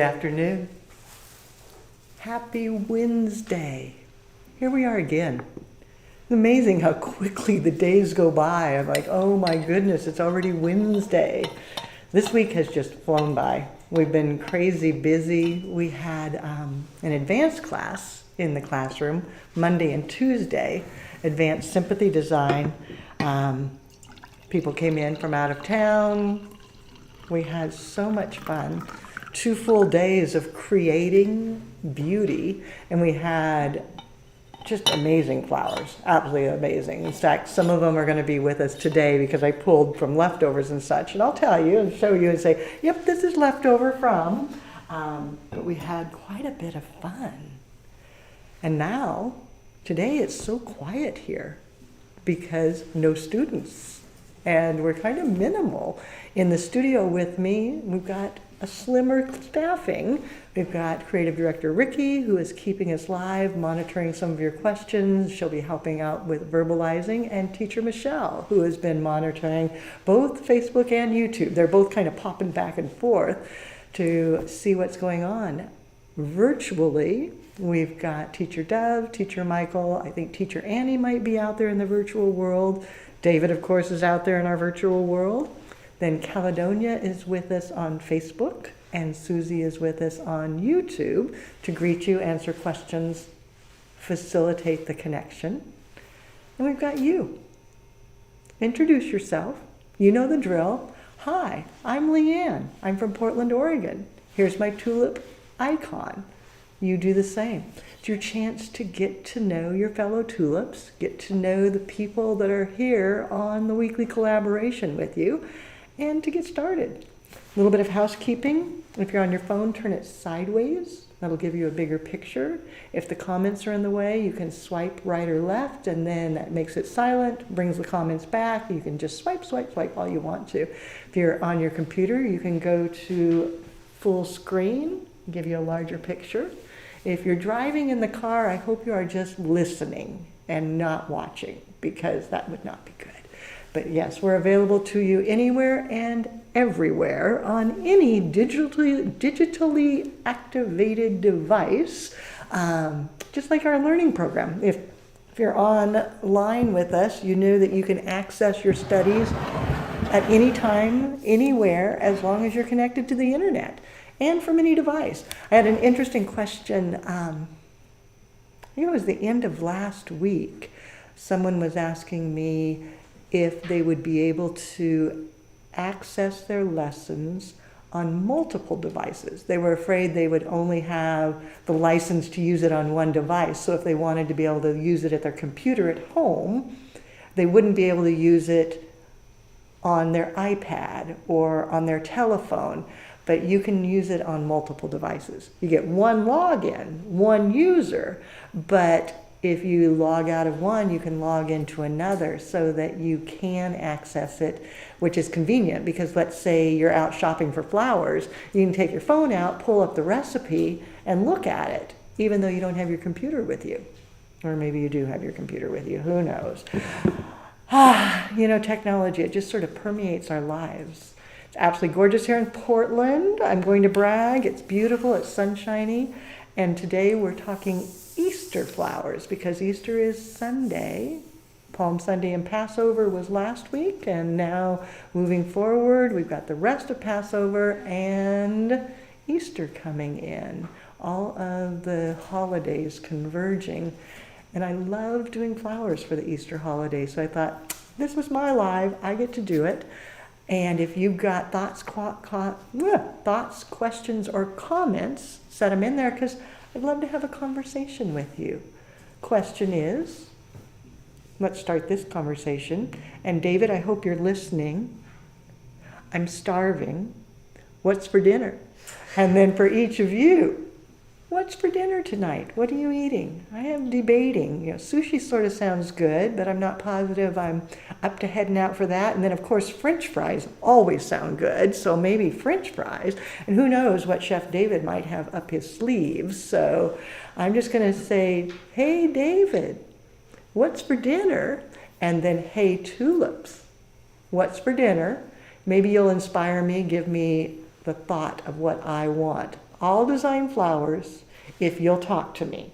afternoon. Happy Wednesday. Here we are again. It's amazing how quickly the days go by. I'm like, oh my goodness, it's already Wednesday. This week has just flown by. We've been crazy busy. We had an advanced class in the classroom, Monday and Tuesday, advanced sympathy design. People came in from out of town. We had so much fun. 2 full days of creating beauty, and we had just amazing flowers, absolutely amazing. In fact, some of them are going to be with us today because I pulled from leftovers and such, and I'll tell you and show you and say, yep, this is leftover from, but we had quite a bit of fun. And now, today it's so quiet here because no students, and we're kind of minimal. In the studio with me, we've got a slimmer staffing. We've got creative director Ricky, who is keeping us live, monitoring some of your questions. She'll be helping out with verbalizing, and teacher Michelle, who has been monitoring both Facebook and YouTube. They're both kind of popping back and forth to see what's going on. Virtually, we've got teacher Dove, teacher Michael, I think teacher Annie might be out there in the virtual world. David, of course, is out there in our virtual world. Then Caledonia is with us on Facebook, and Susie is with us on YouTube to greet you, answer questions, facilitate the connection. And we've got you. Introduce yourself. You know the drill. Hi, I'm Leanne. I'm from Portland, Oregon. Here's my tulip icon. You do the same. It's your chance to get to know your fellow tulips, get to know the people that are here on the weekly collaboration with you, and to get started. A little bit of housekeeping. If you're on your phone, turn it sideways. That'll give you a bigger picture. If the comments are in the way, you can swipe right or left, and then that makes it silent, brings the comments back. You can just swipe, swipe, swipe all you want to. If you're on your computer, you can go to full screen, give you a larger picture. If you're driving in the car, I hope you are just listening and not watching, because that would not be good. But yes, we're available to you anywhere and everywhere on any digitally activated device, just like our learning program. If you're online with us, you know that you can access your studies at any time, anywhere, as long as you're connected to the internet and from any device. I had an interesting question, I think it was the end of last week. Someone was asking me if they would be able to access their lessons on multiple devices. They were afraid they would only have the license to use it on one device. So if they wanted to be able to use it at their computer at home, they wouldn't be able to use it on their iPad or on their telephone. But you can use it on multiple devices. You get one login, one user, but if you log out of one, you can log into another so that you can access it, which is convenient because let's say you're out shopping for flowers, you can take your phone out, pull up the recipe, and look at it, even though you don't have your computer with you. Or maybe you do have your computer with you, who knows? You know, technology, it just sort of permeates our lives. It's absolutely gorgeous here in Portland. I'm going to brag, it's beautiful, it's sunshiny, and today we're talking Easter flowers because Easter is Sunday. Palm Sunday and Passover was last week, and now moving forward, we've got the rest of Passover and Easter coming in. All of the holidays converging. And I love doing flowers for the Easter holiday, so I thought, this was my live, I get to do it. And if you've got thoughts, questions, or comments, set them in there because I'd love to have a conversation with you. Question is, let's start this conversation. And David, I hope you're listening. I'm starving. What's for dinner? And then for each of you, what's for dinner tonight? What are you eating? I am debating. Sushi sort of sounds good, but I'm not positive I'm up to heading out for that. And then, of course, French fries always sound good, so maybe French fries. And who knows what Chef David might have up his sleeves. So I'm just going to say, hey, David, what's for dinner? And then, hey, tulips, what's for dinner? Maybe you'll inspire me, give me the thought of what I want I'll design flowers if you'll talk to me.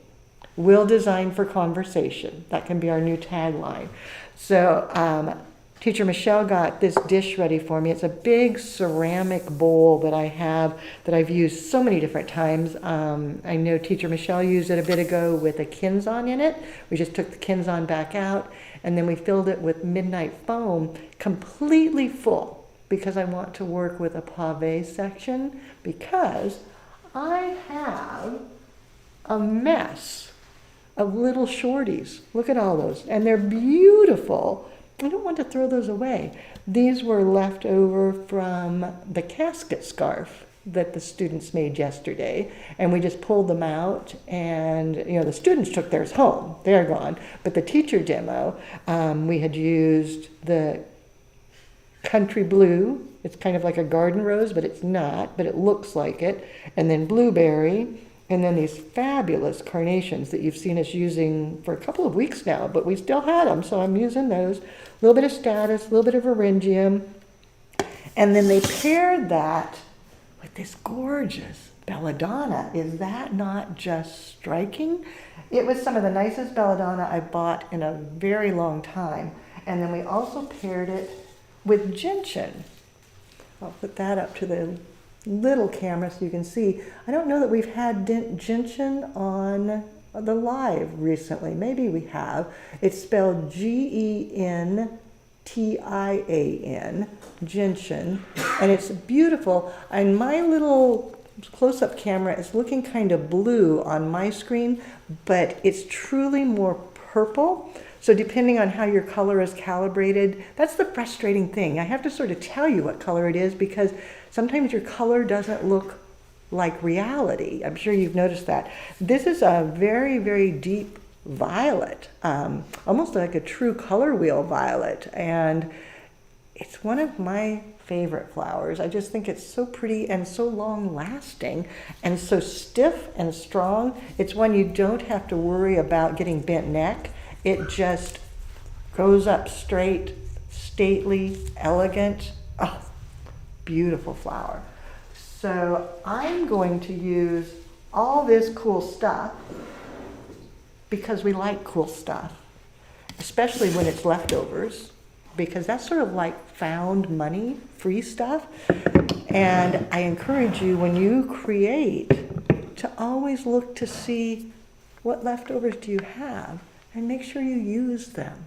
We'll design for conversation. That can be our new tagline. So Teacher Michelle got this dish ready for me. It's a big ceramic bowl that I have that I've used so many different times. I know Teacher Michelle used it a bit ago with a Kinzon in it. We just took the Kinzon back out and then we filled it with midnight foam completely full because I want to work with a pave section because I have a mess of little shorties. Look at all those. And they're beautiful. I don't want to throw those away. These were left over from the casket scarf that the students made yesterday. And we just pulled them out and, the students took theirs home. They're gone. But the teacher demo, we had used the country blue. It's kind of like a garden rose, but it's not, but it looks like it. And then blueberry. And then these fabulous carnations that you've seen us using for a couple of weeks now, but we still had them, so I'm using those. A little bit of status, a little bit of eryngium. And then they paired that with this gorgeous belladonna. Is that not just striking? It was some of the nicest belladonna I bought in a very long time. And then we also paired it with gentian. I'll put that up to the little camera so you can see. I don't know that we've had gentian on the live recently. Maybe we have. It's spelled Gention, gentian, and it's beautiful. And my little close-up camera is looking kind of blue on my screen, but it's truly more purple. So depending on how your color is calibrated, that's the frustrating thing. I have to sort of tell you what color it is because sometimes your color doesn't look like reality. I'm sure you've noticed that. This is a very, very deep violet, almost like a true color wheel violet. And it's one of my favorite flowers. I just think it's so pretty and so long lasting and so stiff and strong. It's one you don't have to worry about getting bent neck. It just goes up straight, stately, elegant. Oh, beautiful flower. So I'm going to use all this cool stuff because we like cool stuff, especially when it's leftovers, because that's sort of like found money, free stuff. And I encourage you when you create to always look to see what leftovers do you have and make sure you use them.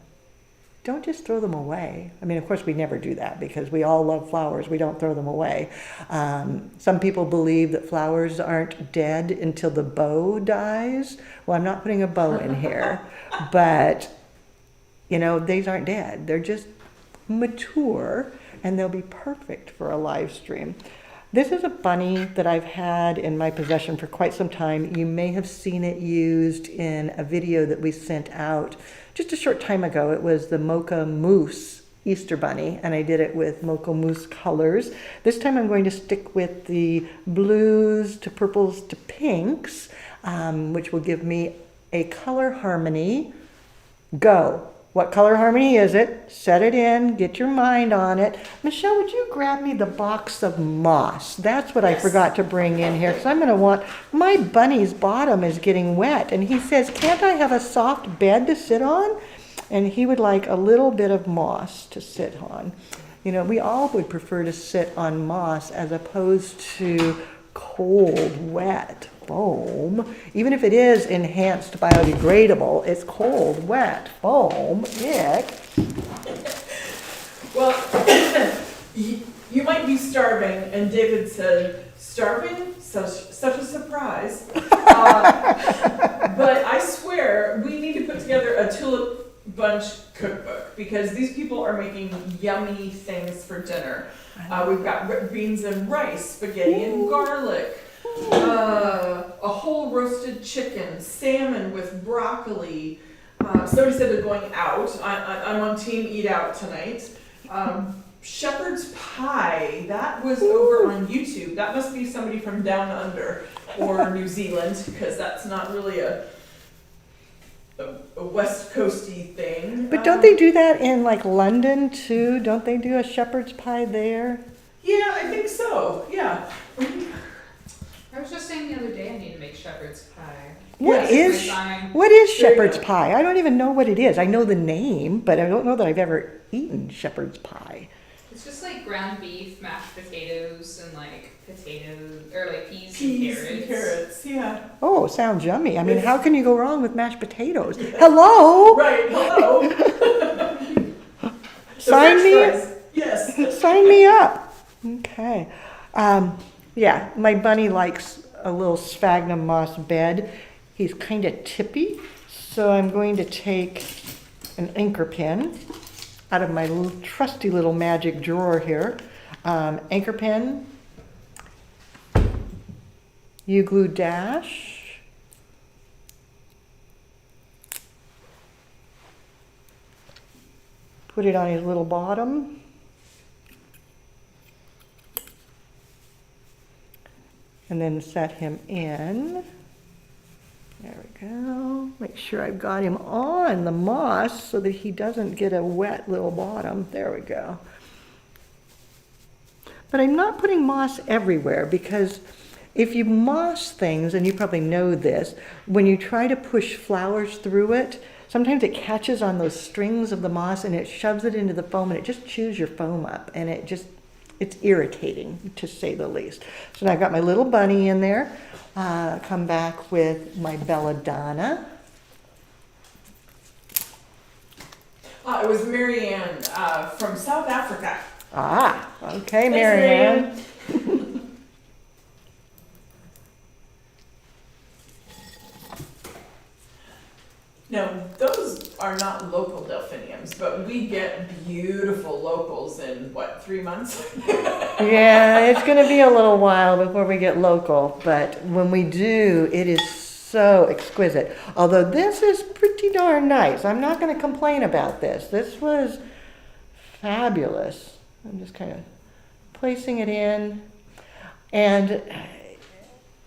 Don't just throw them away. I mean, of course, we never do that because we all love flowers. We don't throw them away. Some people believe that flowers aren't dead until the bow dies. Well, I'm not putting a bow in here, but these aren't dead. They're just mature and they'll be perfect for a live stream. This is a bunny that I've had in my possession for quite some time. You may have seen it used in a video that we sent out just a short time ago. It was the Mocha Mousse Easter Bunny, and I did it with Mocha Mousse colors. This time I'm going to stick with the blues to purples to pinks, which will give me a color harmony. Go. What color harmony is it? Set it in, get your mind on it. Michelle, would you grab me the box of moss? That's what I forgot to bring in here, because I'm going to want, my bunny's bottom is getting wet, and he says, can't I have a soft bed to sit on? And he would like a little bit of moss to sit on. We all would prefer to sit on moss as opposed to cold, wet foam. Even if it is enhanced biodegradable, it's cold, wet foam. Ick. Well, you might be starving, and David said, starving? Such a surprise. But I swear, we need to put together a Tulip Bunch cookbook because these people are making yummy things for dinner. We've got beans and rice, spaghetti and garlic, a whole roasted chicken, salmon with broccoli. Somebody said they're going out. I'm on team eat out tonight. Shepherd's pie, that was over on YouTube. That must be somebody from down under or New Zealand because that's not really a West Coasty thing. But don't they do that in like London too? Don't they do a shepherd's pie there? Yeah, I think so. Yeah. I was just saying the other day I need to make shepherd's pie. What Yes, is my sign. what is There you shepherd's go. pie? I don't even know what it is. I know the name, but I don't know that I've ever eaten shepherd's pie. It's just like ground beef, mashed potatoes, and like potatoes, or like peas, Peas and and carrots. carrots, yeah. Oh, sounds yummy. I mean, how can you go wrong with mashed potatoes? Hello? Right, hello. The Sign French me fries, yes. Sign me up. Okay. Yeah, my bunny likes a little sphagnum moss bed. He's kind of tippy, so I'm going to take an anchor pin out of my little, trusty little magic drawer here. Anchor pin, U-glue dash, put it on his little bottom. And then set him in. There we go. Make sure I've got him on the moss so that he doesn't get a wet little bottom. There we go. But I'm not putting moss everywhere because if you moss things, and you probably know this, when you try to push flowers through it, sometimes it catches on those strings of the moss and it shoves it into the foam and it just chews your foam up, and it's irritating, to say the least. So now I've got my little bunny in there. Come back with my belladonna. It was Marianne from South Africa. Ah, okay, Thanks, Marianne. Now, those are not local delphiniums, but we get beautiful locals in, what, 3 months? Yeah, it's going to be a little while before we get local, but when we do, it is so exquisite. Although this is pretty darn nice. I'm not going to complain about this. This was fabulous. I'm just kind of placing it in. And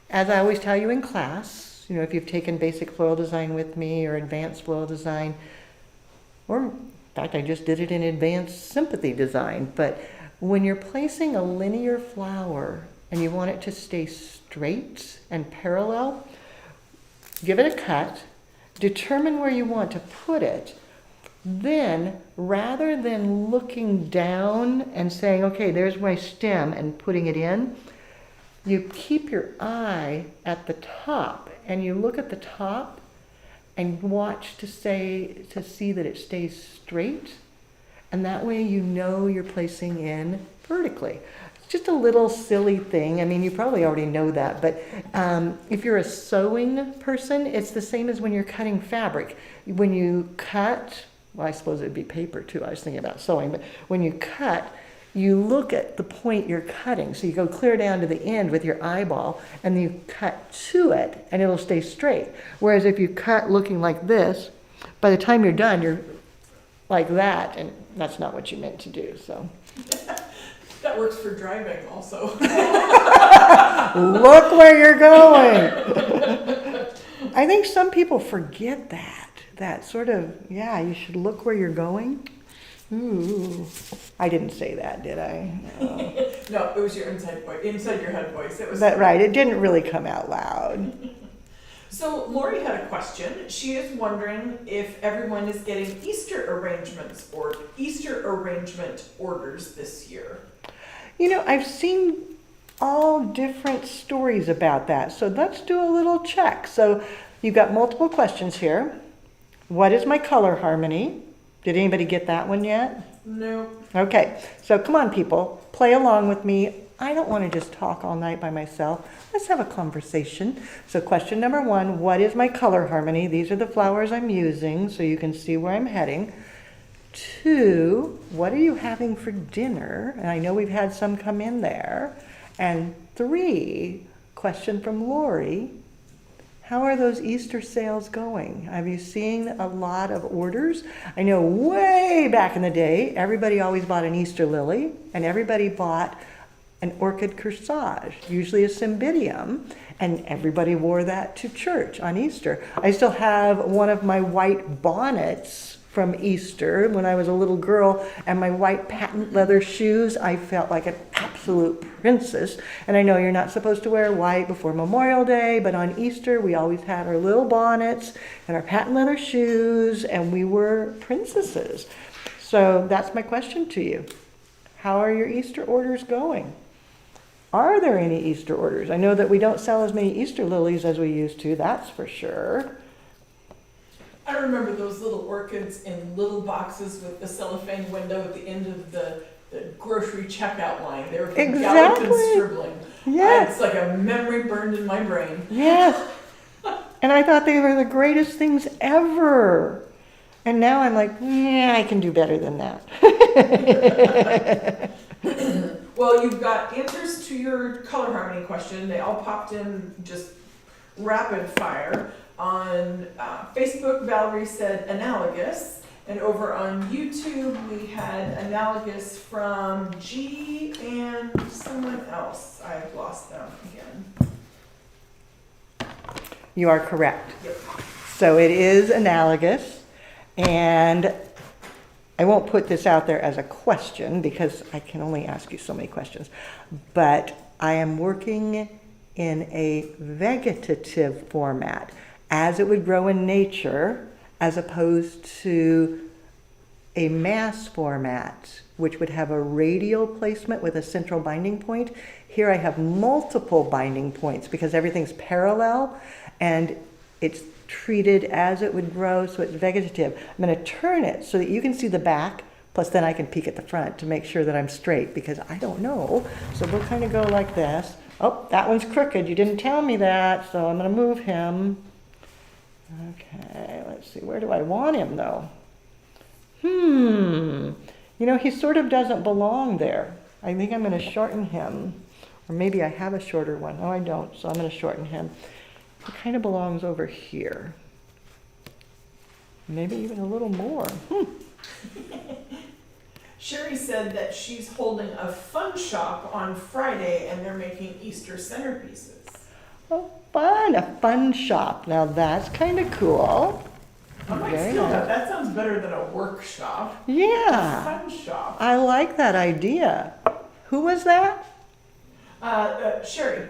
as I always tell you in class, you know, if you've taken basic floral design with me or advanced floral design, or in fact, I just did it in advanced sympathy design, but when you're placing a linear flower and you want it to stay straight and parallel, give it a cut, determine where you want to put it. Then, rather than looking down and saying, okay, there's my stem and putting it in, you keep your eye at the top and you look at the top and watch to see that it stays straight. And that way you know you're placing in vertically. It's just a little silly thing. I mean, you probably already know that, but if you're a sewing person, it's the same as when you're cutting fabric. When you cut, well, I suppose it'd be paper too. I was thinking about sewing, but when you cut, you look at the point you're cutting. So you go clear down to the end with your eyeball and you cut to it and it'll stay straight. Whereas if you cut looking like this, by the time you're done, you're like that, and that's not what you meant to do, so. That works for driving also. Look where you're going. I think some people forget that sort of, yeah, you should look where you're going. Ooh, I didn't say that, did I? No. No, it was your inside your head voice. It was That right, it didn't really come out loud. So Lori had a question. She is wondering if everyone is getting Easter arrangements or Easter arrangement orders this year. You know, I've seen all different stories about that, so let's do a little check. So you've got multiple questions here. What is my color harmony? Did anybody get that one yet? No. Okay, so come on people, play along with me. I don't want to just talk all night by myself. Let's have a conversation. So question number 1, what is my color harmony? These are the flowers I'm using so you can see where I'm heading. 2, what are you having for dinner? And I know we've had some come in there. And 3, question from Lori, how are those Easter sales going? Have you seen a lot of orders? I know way back in the day, everybody always bought an Easter lily and everybody bought an orchid corsage, usually a cymbidium, and everybody wore that to church on Easter. I still have one of my white bonnets from Easter when I was a little girl, and my white patent leather shoes. I felt like an absolute princess. And I know you're not supposed to wear white before Memorial Day, but on Easter we always had our little bonnets and our patent leather shoes, and we were princesses. So that's my question to you. How are your Easter orders going? Are there any Easter orders? I know that we don't sell as many Easter lilies as we used to, that's for sure. I remember those little orchids in little boxes with the cellophane window at the end of the grocery checkout line. They were from Gallop and Stribling. Yes. It's like a memory burned in my brain. Yes. And I thought they were the greatest things ever. And now I'm like, yeah, I can do better than that. Well, you've got answers to your color harmony question. They all popped in just rapid fire. On Facebook, Valerie said analogous. And over on YouTube, we had analogous from G and someone else. I've lost them again. You are correct. Yep. So it is analogous. And I won't put this out there as a question because I can only ask you so many questions. But I am working in a vegetative format, as it would grow in nature, as opposed to a mass format, which would have a radial placement with a central binding point. Here I have multiple binding points because everything's parallel and it's treated as it would grow, so it's vegetative. I'm going to turn it so that you can see the back, plus then I can peek at the front to make sure that I'm straight because I don't know. So we'll kind of go like this. Oh, that one's crooked. You didn't tell me that, so I'm going to move him. Okay, let's see. Where do I want him, though? You know, he sort of doesn't belong there. I think I'm going to shorten him. Or maybe I have a shorter one. Oh, I don't, so I'm going to shorten him. He kind of belongs over here. Maybe even a little more. Sherry said that she's holding a fun shop on Friday and they're making Easter centerpieces. Oh, fun. A fun shop. Now that's kind of cool. I might Very steal nice. that. That sounds better than a workshop. Yeah. A fun shop. I like that idea. Who was that? Sherry.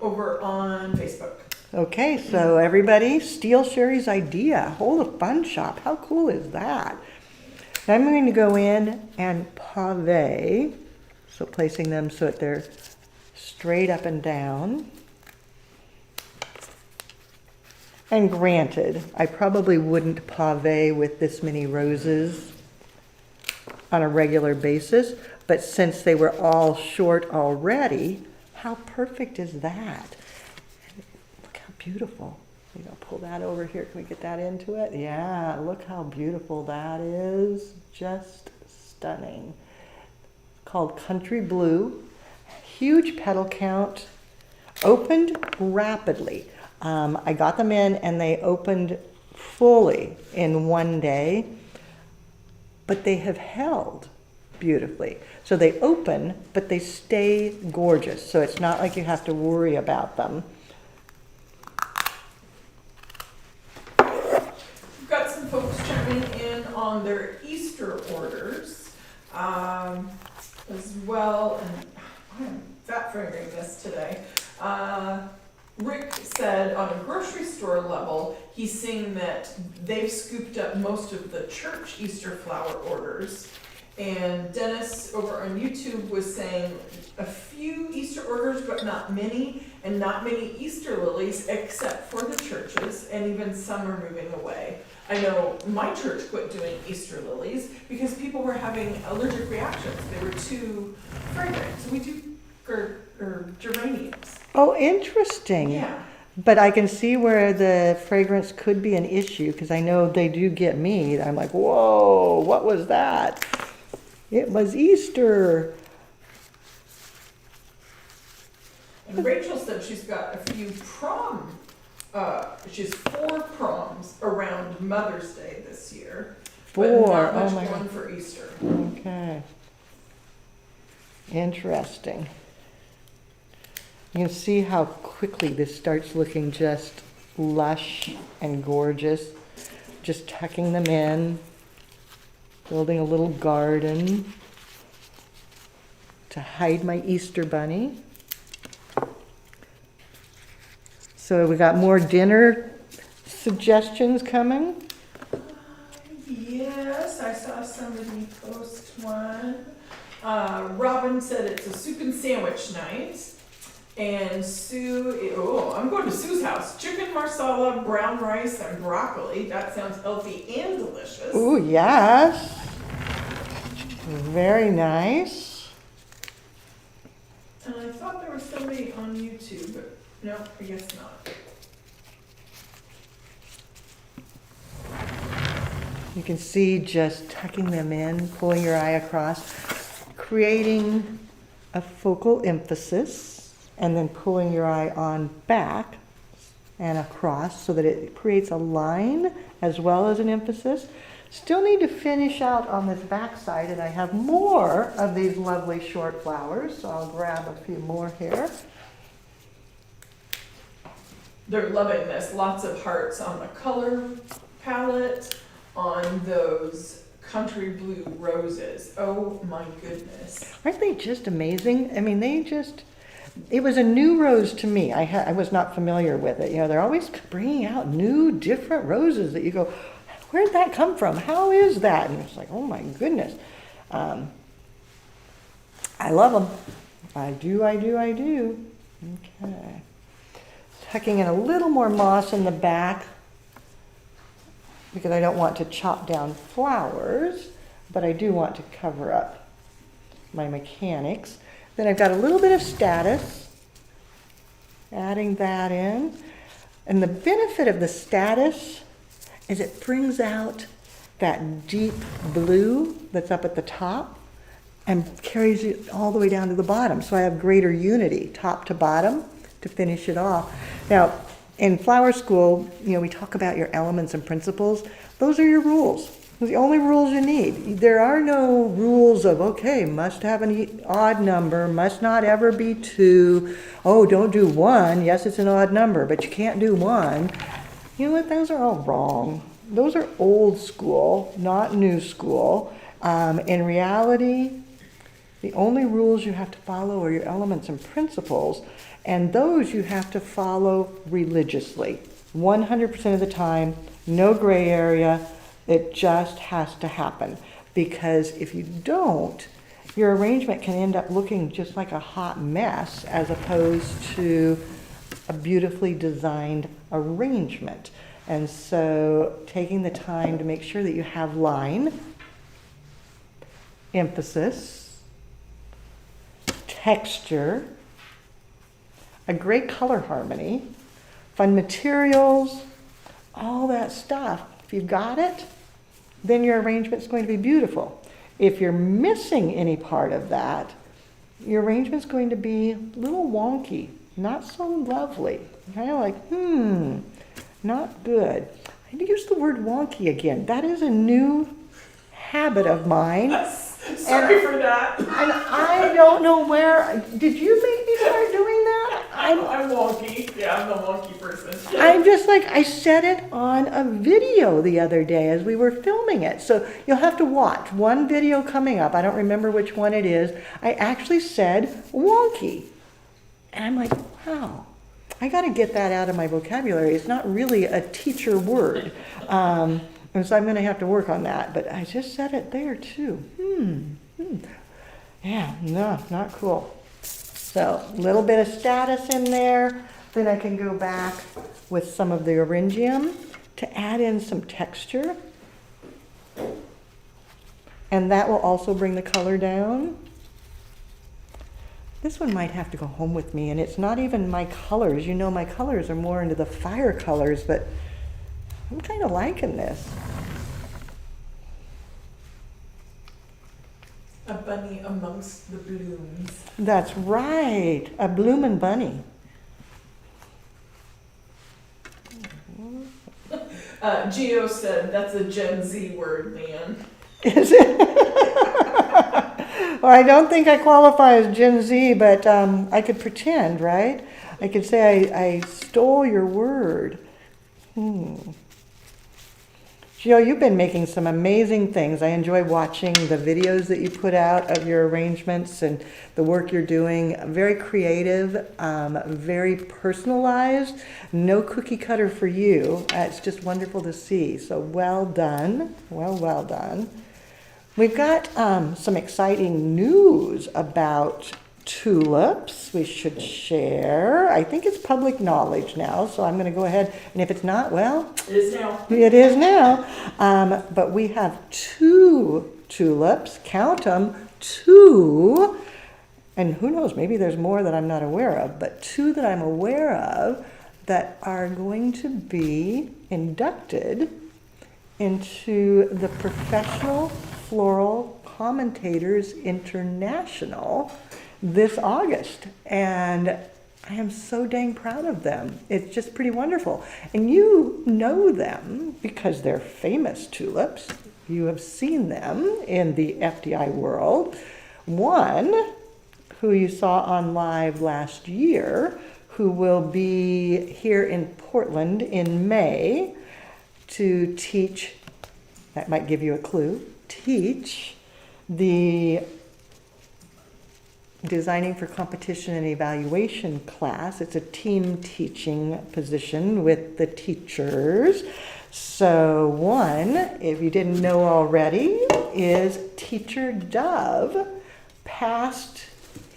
Over on Facebook. Okay, so everybody steal Sherry's idea. Hold a fun shop. How cool is that? Now I'm going to go in and pave. So placing them so that they're straight up and down. And granted, I probably wouldn't pave with this many roses on a regular basis, but since they were all short already, how perfect is that? Look how beautiful. You know, pull that over here. Can we get that into it? Yeah, look how beautiful that is. Just stunning. Called Country Blue. Huge petal count. Opened rapidly. I got them in and they opened fully in one day, but they have held beautifully. So they open, but they stay gorgeous. So it's not like you have to worry about them. We've got some folks chiming in on their Easter orders as well. And I'm fat fingering this today. Rick said on a grocery store level, he's seeing that they've scooped up most of the church Easter flower orders. And Dennis over on YouTube was saying a few Easter orders, but not many, and not many Easter lilies except for the churches, and even some are moving away. I know my church quit doing Easter lilies because people were having allergic reactions. They were too fragrant. So we do geraniums. Oh, interesting. Yeah. But I can see where the fragrance could be an issue because I know they do get me. I'm like, whoa, what was that? It was Easter. And Rachel said she's got a few she has 4 proms around Mother's Day this year. 4, But not oh much my going God. for Easter. Okay. Interesting. You can see how quickly this starts looking just lush and gorgeous. just tucking them in, building a little garden to hide my Easter bunny. So we got more dinner suggestions coming. Yes, I saw somebody post one. Robin said it's a soup and sandwich night. And Sue, I'm going to Sue's house. Chicken marsala, brown rice, and broccoli. That sounds healthy and delicious. Ooh, yes. Very nice. And I thought there was somebody on YouTube, but no, I guess not. You can see just tucking them in, pulling your eye across, creating a focal emphasis, and then pulling your eye on back and across so that it creates a line as well as an emphasis. Still need to finish out on this back side, and I have more of these lovely short flowers, so I'll grab a few more here. They're loving this. Lots of hearts on the color palette, on those country blue roses. Oh my goodness. Aren't they just amazing? I mean, it was a new rose to me. I was not familiar with it. You know, they're always bringing out new, different roses that you go, where'd that come from? How is that? And it's like, oh my goodness. I love them. I do. Okay. Tucking in a little more moss in the back because I don't want to chop down flowers, but I do want to cover up my mechanics. Then I've got a little bit of status, adding that in. And the benefit of the status is it brings out that deep blue that's up at the top and carries it all the way down to the bottom. So I have greater unity, top to bottom, to finish it off. Now, in flower school, you know, we talk about your elements and principles. Those are your rules. Those are the only rules you need. There are no rules of, okay, must have an odd number, must not ever be 2. Oh, don't do 1. Yes, it's an odd number, but you can't do 1. You know what? Those are all wrong. Those are old school, not new school. In reality, the only rules you have to follow are your elements and principles, and those you have to follow religiously. 100% of the time, no gray area. It just has to happen, because if you don't, your arrangement can end up looking just like a hot mess as opposed to a beautifully designed arrangement. And so taking the time to make sure that you have line, emphasis, texture, a great color harmony, fun materials, all that stuff. If you've got it, then your arrangement's going to be beautiful. If you're missing any part of that, your arrangement's going to be a little wonky, not so lovely. Kind of like, not good. I need to use the word wonky again. That is a new habit of mine. Sorry for that. And I don't know where. Did you make me start doing that? I'm wonky. Yeah, I'm the wonky person. I'm just like, I said it on a video the other day as we were filming it. So you'll have to watch one video coming up. I don't remember which one it is. I actually said wonky. And I'm like, wow, I got to get that out of my vocabulary. It's not really a teacher word. And so I'm going to have to work on that. But I just said it there too. Yeah, no, not cool. So a little bit of status in there. Then I can go back with some of the orangium to add in some texture. And that will also bring the color down. This one might have to go home with me, and it's not even my colors. You know, my colors are more into the fire colors, but I'm kind of liking this. A bunny amongst the blooms. That's right, a bloomin' bunny. Gio said that's a Gen Z word, man. Is it? Well, I don't think I qualify as Gen Z, but I could pretend, right? I could say I stole your word. Jill, you've been making some amazing things. I enjoy watching the videos that you put out of your arrangements and the work you're doing. Very creative, very personalized, no cookie cutter for you. It's just wonderful to see. So well done, well done. We've got some exciting news about tulips we should share. I think it's public knowledge now, so I'm going to go ahead, and if it's not, well, It is now. it is now. But we have 2 tulips, count them, 2, and who knows, maybe there's more that I'm not aware of, but 2 that I'm aware of that are going to be inducted into the Professional Floral Commentators International this August, and I am so dang proud of them. It's just pretty wonderful. And you know them because they're famous tulips. You have seen them in the FDI world. One, who you saw on live last year, who will be here in Portland in May to teach, that might give you a clue, teach the Designing for Competition and Evaluation class. It's a team teaching position with the teachers. So one, if you didn't know already, is Teacher Dove passed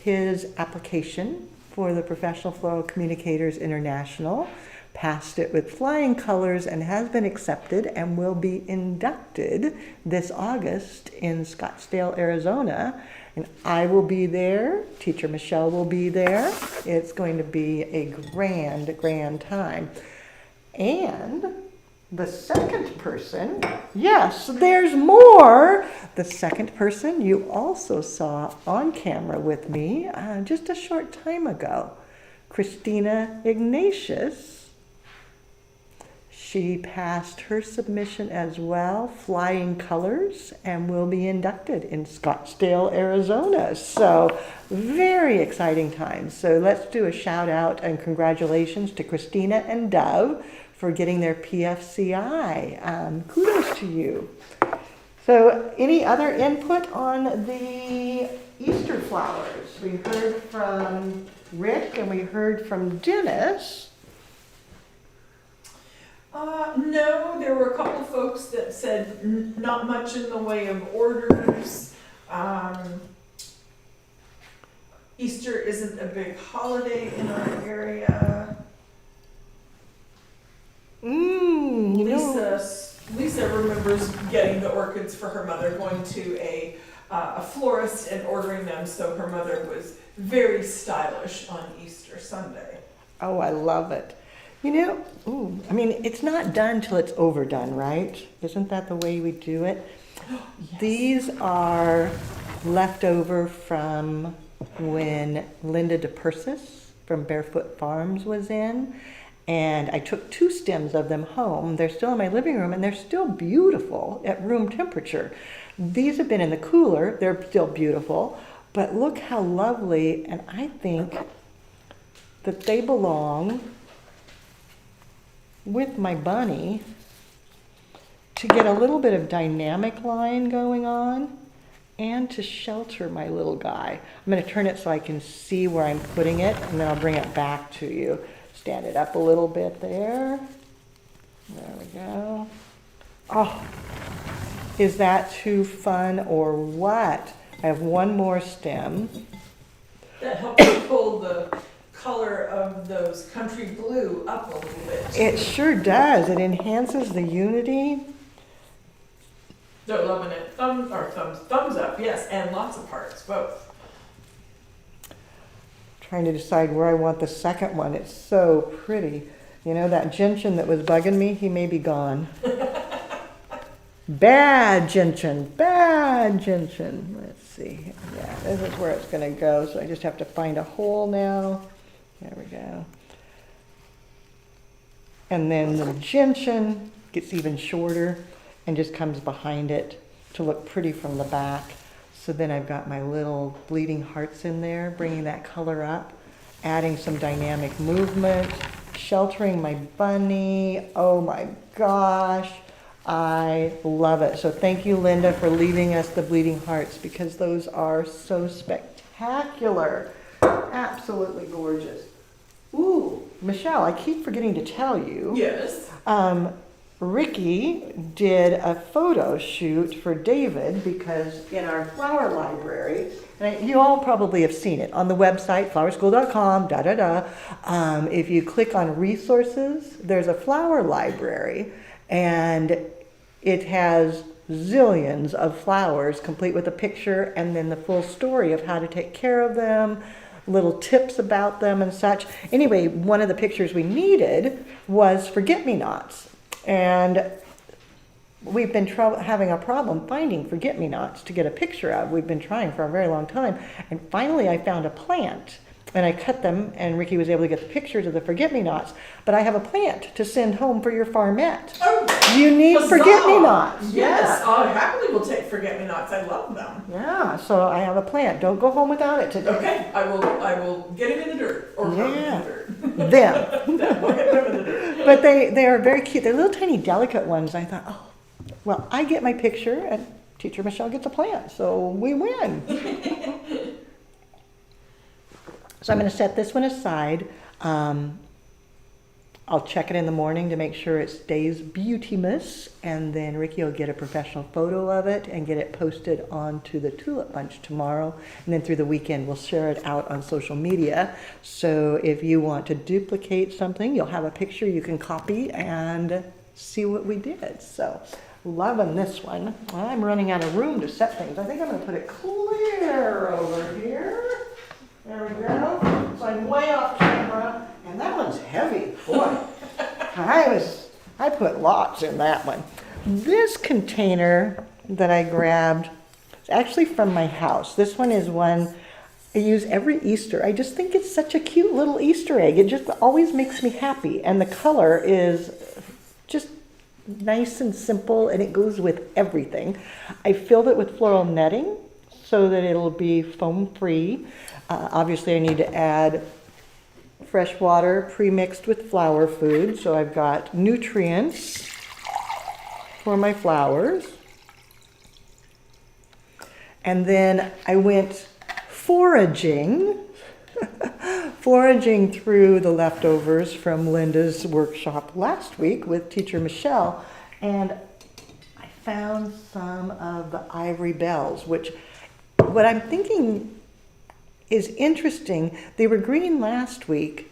his application for the Professional Floral Communicators International, passed it with flying colors, and has been accepted and will be inducted this August in Scottsdale, Arizona. And I will be there. Teacher Michelle will be there. It's going to be a grand, grand time. And the second person, yes, there's more. The second person you also saw on camera with me just a short time ago, Christina Ignatius. She passed her submission as well, flying colors, and will be inducted in Scottsdale, Arizona. So very exciting times. So let's do a shout out and congratulations to Christina and Dove for getting their PFCI. Kudos to you. So any other input on the Easter flowers? We heard from Rick and we heard from Dennis. No, there were a couple folks that said not much in the way of orders. Easter isn't a big holiday in our area. Lisa remembers getting the orchids for her mother, going to a florist and ordering them, so her mother was very stylish on Easter Sunday. Oh, I love it. You know, I mean, it's not done till it's overdone, right? Isn't that the way we do it? Yes. These are left over from when Linda DePersis from Barefoot Farms was in. And I took 2 stems of them home. They're still in my living room and they're still beautiful at room temperature. These have been in the cooler. They're still beautiful. But look how lovely. And I think that they belong with my bunny to get a little bit of dynamic line going on and to shelter my little guy. I'm going to turn it so I can see where I'm putting it, and then I'll bring it back to you. Stand it up a little bit there. There we go. Oh, is that too fun or what? I have one more stem. That helps to pull the color of those country blue up a little bit. It sure does. It enhances the unity. They're loving it. Thumbs up, yes, and lots of hearts, both. Trying to decide where I want the second one. It's so pretty. You know, that gentian that was bugging me, he may be gone. Bad gentian, bad gentian. Let's see. Yeah, this is where it's going to go. So I just have to find a hole now. There we go. And then the gentian gets even shorter and just comes behind it to look pretty from the back. So then I've got my little bleeding hearts in there, bringing that color up, adding some dynamic movement, sheltering my bunny. Oh my gosh. I love it. So thank you, Linda, for leaving us the bleeding hearts, because those are so spectacular. Absolutely gorgeous. Ooh, Michelle, I keep forgetting to tell you. Yes. Ricky did a photo shoot for David, because in our flower library, and you all probably have seen it on the website, flowerschool.com, if you click on resources, there's a flower library, and it has zillions of flowers, complete with a picture and then the full story of how to take care of them, little tips about them and such. Anyway, one of the pictures we needed was forget-me-nots. And we've been having a problem finding forget-me-nots to get a picture of. We've been trying for a very long time. And finally I found a plant. And I cut them, and Ricky was able to get the pictures of the forget-me-nots. But I have a plant to send home for your farmette. Oh, you need huzzah! forget-me-nots. Yes, Yeah. I happily will take forget-me-nots. I love them. Yeah, so I have a plant. Don't go home without it today. Okay, I will get him in the dirt, or Yeah. in the dirt. Them. We'll get them in the dirt. But they are very cute. They're little tiny delicate ones. I thought, oh, well, I get my picture and Teacher Michelle gets a plant, so we win. So I'm going to set this one aside. I'll check it in the morning to make sure it stays beautimous, and then Ricky will get a professional photo of it and get it posted onto the Tulip Bunch tomorrow, and then through the weekend we'll share it out on social media. So if you want to duplicate something, you'll have a picture you can copy and see what we did. So loving this one. I'm running out of room to set things. I think I'm going to put it clear over here. There we go. So I'm way off camera, and that one's heavy. Boy, I put lots in that one. This container that I grabbed is actually from my house. This one is one I use every Easter. I just think it's such a cute little Easter egg. It just always makes me happy, and the color is just nice and simple, and it goes with everything. I filled it with floral netting so that it'll be foam free. Obviously I need to add fresh water pre-mixed with flower food, so I've got nutrients for my flowers. And then I went foraging through the leftovers from Linda's workshop last week with Teacher Michelle, and I found some of the ivory bells, which what I'm thinking is interesting. They were green last week,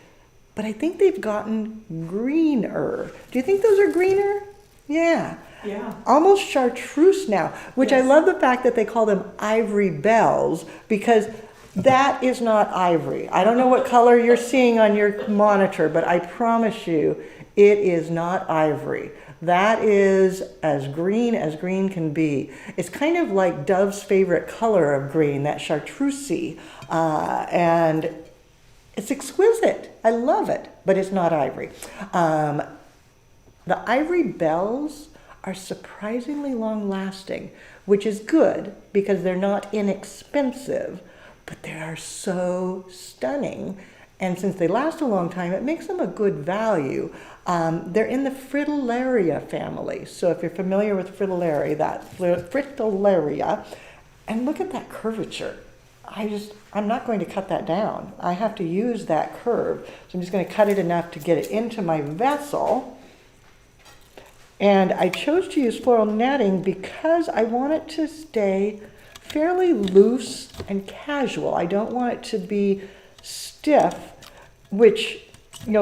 but I think they've gotten greener. Do you think those are greener? Yeah. Yeah. Almost chartreuse now, which Yes. I love the fact that they call them ivory bells, because that is not ivory. I don't know what color you're seeing on your monitor, but I promise you it is not ivory. That is as green can be. It's kind of like Dove's favorite color of green, that chartreusey, and it's exquisite. I love it, but it's not ivory. The ivory bells are surprisingly long-lasting, which is good because they're not inexpensive, but they are so stunning. And since they last a long time, it makes them a good value. They're in the Fritillaria family. So if you're familiar with Fritillaria, Fritillaria, and look at that curvature. I'm not going to cut that down. I have to use that curve. So I'm just going to cut it enough to get it into my vessel. And I chose to use floral netting because I want it to stay fairly loose and casual. I don't want it to be stiff, which,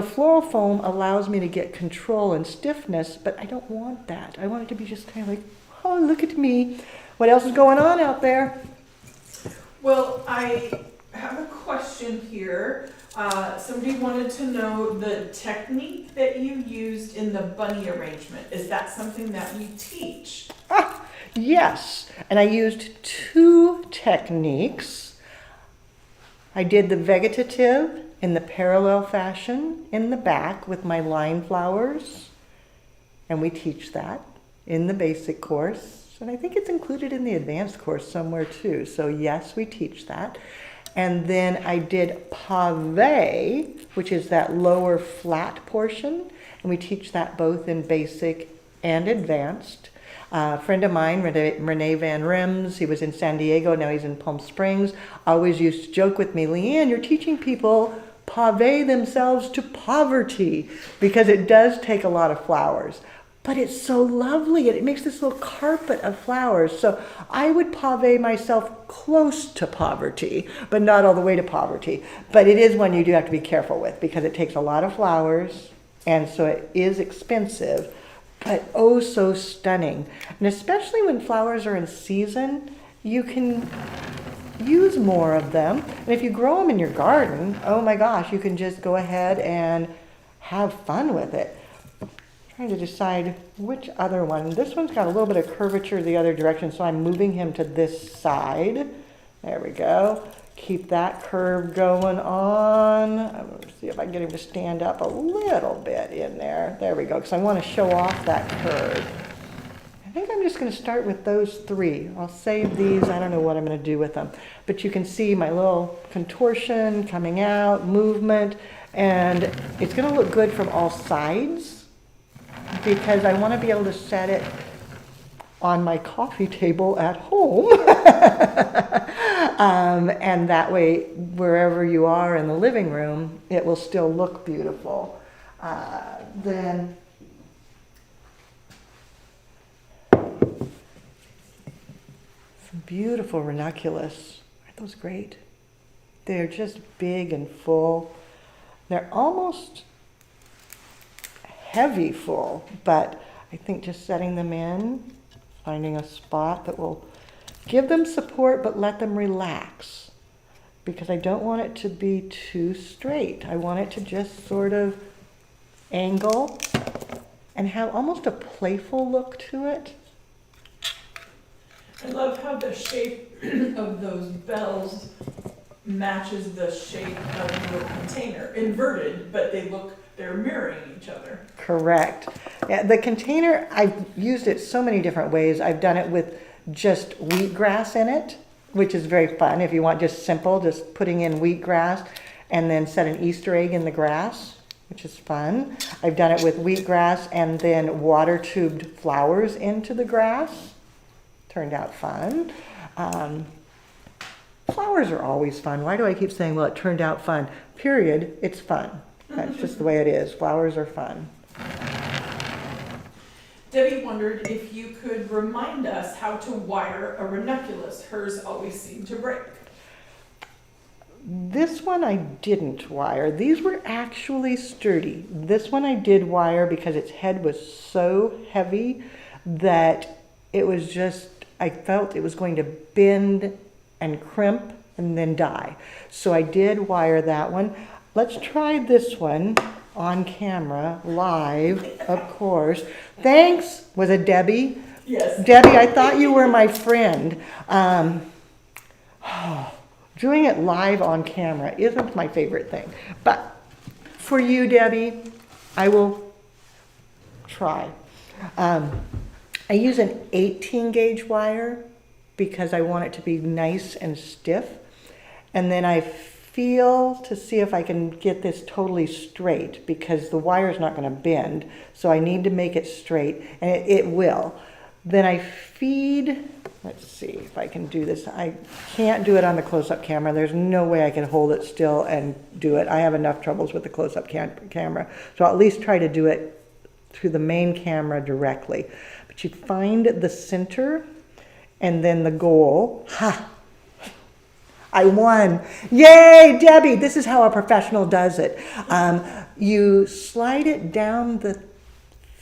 floral foam allows me to get control and stiffness, but I don't want that. I want it to be just kind of like, oh, look at me. What else is going on out there? Well, I have a question here. Somebody wanted to know the technique that you used in the bunny arrangement. Is that something that we teach? Yes, and I used 2 techniques. I did the vegetative in the parallel fashion in the back with my line flowers, and we teach that in the basic course, and I think it's included in the advanced course somewhere too. So yes, we teach that. And then I did pave, which is that lower flat portion, and we teach that both in basic and advanced. A friend of mine, Renee Van Rims, he was in San Diego, now he's in Palm Springs, always used to joke with me, Leanne, you're teaching people pave themselves to poverty, because it does take a lot of flowers. But it's so lovely, it makes this little carpet of flowers. So I would pave myself close to poverty, but not all the way to poverty. But it is one you do have to be careful with, because it takes a lot of flowers, and so it is expensive, but oh so stunning. And especially when flowers are in season, you can use more of them. And if you grow them in your garden, oh my gosh, you can just go ahead and have fun with it. I'm trying to decide which other one. This one's got a little bit of curvature the other direction, so I'm moving him to this side. There we go. Keep that curve going on. I'm going to see if I can get him to stand up a little bit in there. There we go, because I want to show off that curve. I think I'm just going to start with those three. I'll save these. I don't know what I'm going to do with them. But you can see my little contortion coming out, movement, and it's going to look good from all sides, because I want to be able to set it on my coffee table at home. And that way, wherever you are in the living room, it will still look beautiful. Then some beautiful ranunculus. Aren't those great? They're just big and full. They're almost heavy full, but I think just setting them in, finding a spot that will give them support but let them relax, because I don't want it to be too straight. I want it to just sort of angle and have almost a playful look to it. I love how the shape of those bells matches the shape of your container. Inverted, but they're mirroring each other. Correct. Yeah, the container, I've used it so many different ways. I've done it with just wheatgrass in it, which is very fun. If you want just simple, just putting in wheatgrass and then set an Easter egg in the grass, which is fun. I've done it with wheatgrass and then water tubed flowers into the grass. Turned out fun. Flowers are always fun. Why do I keep saying, well, it turned out fun? Period. It's fun. That's just the way it is. Flowers are fun. Debbie wondered if you could remind us how to wire a ranunculus. Hers always seemed to break. This one I didn't wire. These were actually sturdy. This one I did wire because its head was so heavy that it was just, I felt it was going to bend and crimp and then die. So I did wire that one. Let's try this one on camera, live, of course. Thanks, was it Debbie? Yes. Debbie, I thought you were my friend. Doing it live on camera isn't my favorite thing. But for you, Debbie, I will try. I use an 18 gauge wire because I want it to be nice and stiff. And then I feel to see if I can get this totally straight, because the wire is not going to bend. So I need to make it straight, and it will. Then I feed, let's see if I can do this. I can't do it on the close-up camera. There's no way I can hold it still and do it. I have enough troubles with the close-up camera. So I'll at least try to do it through the main camera directly. But you find the center and then the goal. Ha! I won. Yay, Debbie! This is how a professional does it. You slide it down the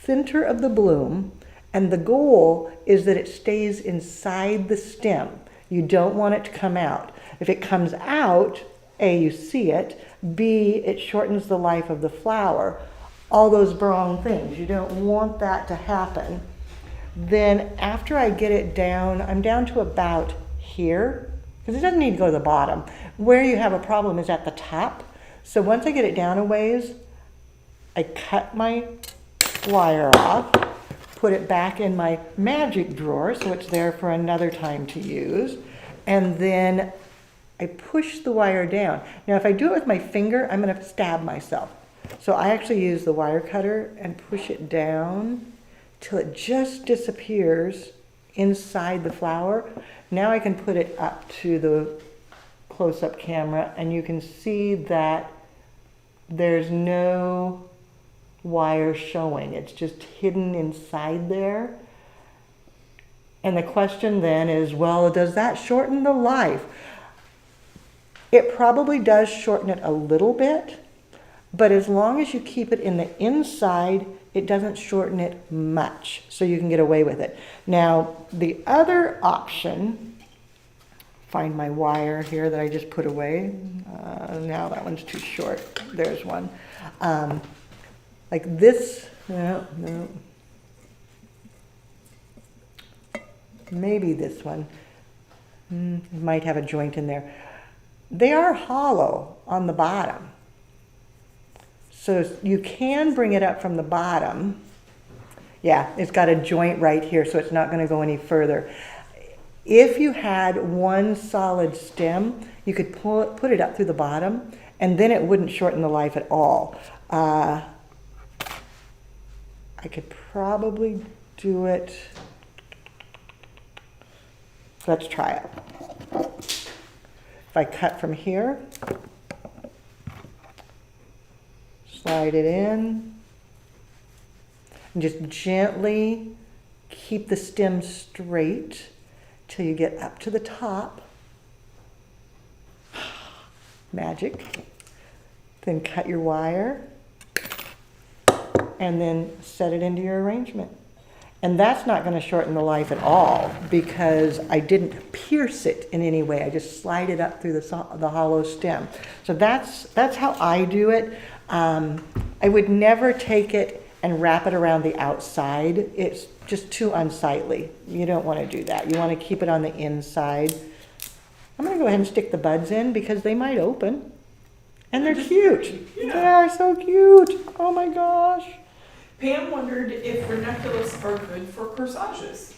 center of the bloom, and the goal is that it stays inside the stem. You don't want it to come out. If it comes out, A, you see it, B, it shortens the life of the flower. All those wrong things. You don't want that to happen. Then after I get it down, I'm down to about here, because it doesn't need to go to the bottom. Where you have a problem is at the top. So once I get it down a ways, I cut my wire off, put it back in my magic drawer so it's there for another time to use, and then I push the wire down. Now if I do it with my finger, I'm going to stab myself. So I actually use the wire cutter and push it down till it just disappears inside the flower. Now I can put it up to the close-up camera and you can see that there's no wire showing. It's just hidden inside there. And the question then is, well, does that shorten the life? It probably does shorten it a little bit, but as long as you keep it in the inside, it doesn't shorten it much, so you can get away with it. Now, the other option, find my wire here that I just put away. Now that one's too short. There's one. Like this, no. Maybe this one. It might have a joint in there. They are hollow on the bottom. So you can bring it up from the bottom. Yeah, it's got a joint right here, so it's not going to go any further. If you had one solid stem, you could put it up through the bottom, and then it wouldn't shorten the life at all. I could probably do it. Let's try it. If I cut from here, slide it in, and just gently keep the stem straight till you get up to the top. Magic. Then cut your wire and then set it into your arrangement. And that's not going to shorten the life at all because I didn't pierce it in any way. I just slide it up through the hollow stem. So that's how I do it. I would never take it and wrap it around the outside. It's just too unsightly. You don't want to do that. You want to keep it on the inside. I'm going to go ahead and stick the buds in because they might open. And they're cute. Yeah. They're so cute. Oh my gosh. Pam wondered if ranunculus are good for corsages.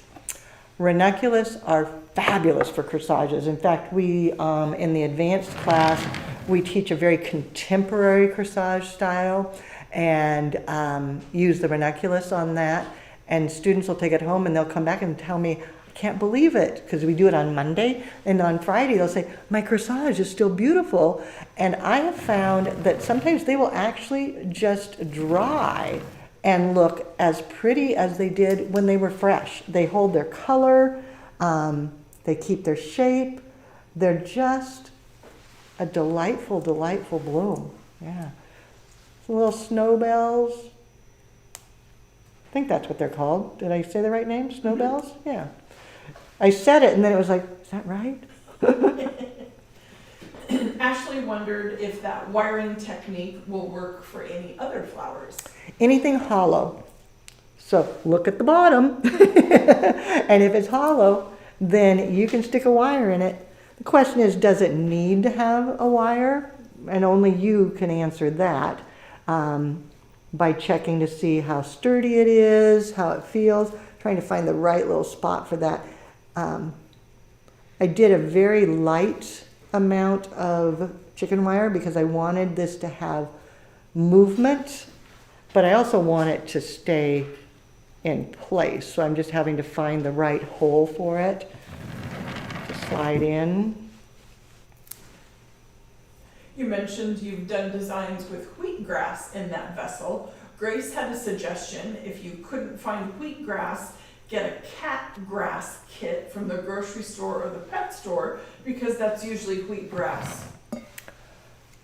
Ranunculus are fabulous for corsages. In fact, we, in the advanced class, we teach a very contemporary corsage style and use the ranunculus on that. And students will take it home and they'll come back and tell me, I can't believe it, because we do it on Monday. And on Friday, they'll say, my corsage is still beautiful. And I have found that sometimes they will actually just dry and look as pretty as they did when they were fresh. They hold their color, they keep their shape. They're just a delightful, delightful bloom. Yeah. Some little snowbells. I think that's what they're called. Did I say the right name? Snowbells? Yeah. I said it and then it was like, is that right? Ashley wondered if that wiring technique will work for any other flowers. Anything hollow. So look at the bottom. And if it's hollow, then you can stick a wire in it. The question is, does it need to have a wire? And only you can answer that by checking to see how sturdy it is, how it feels, trying to find the right little spot for that. I did a very light amount of chicken wire because I wanted this to have movement, but I also want it to stay in place. So I'm just having to find the right hole for it to slide in. You mentioned you've done designs with wheatgrass in that vessel. Grace had a suggestion: if you couldn't find wheatgrass, get a cat grass kit from the grocery store or the pet store, because that's usually wheatgrass.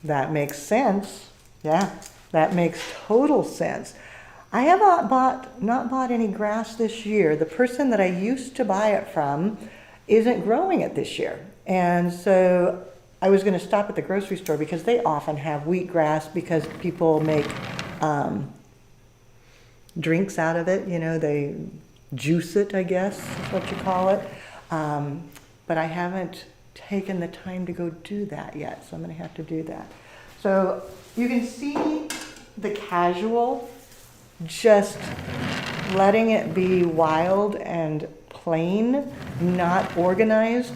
That makes sense. Yeah, that makes total sense. I have not bought any grass this year. The person that I used to buy it from isn't growing it this year. And so I was going to stop at the grocery store because they often have wheatgrass because people make drinks out of it. You know, they juice it, I guess is what you call it. But I haven't taken the time to go do that yet, so I'm going to have to do that. So you can see the casual, just letting it be wild and plain, not organized.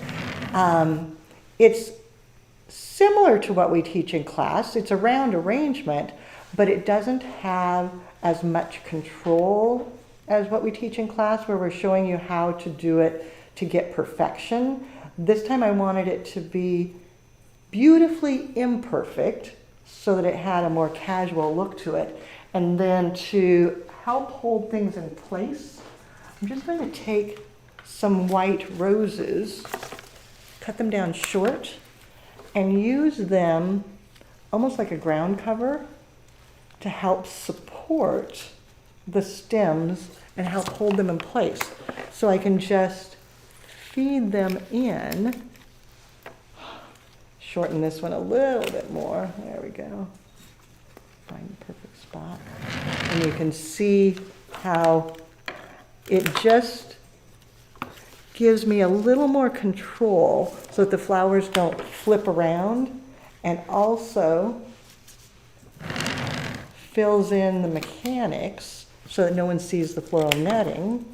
It's similar to what we teach in class. It's a round arrangement, but it doesn't have as much control as what we teach in class, where we're showing you how to do it to get perfection. This time I wanted it to be beautifully imperfect so that it had a more casual look to it. And then to help hold things in place, I'm just going to take some white roses, cut them down short, and use them almost like a ground cover to help support the stems and help hold them in place. So I can just feed them in. Shorten this one a little bit more. There we go. Find the perfect spot. And you can see how it just gives me a little more control so that the flowers don't flip around, and also fills in the mechanics so that no one sees the floral netting.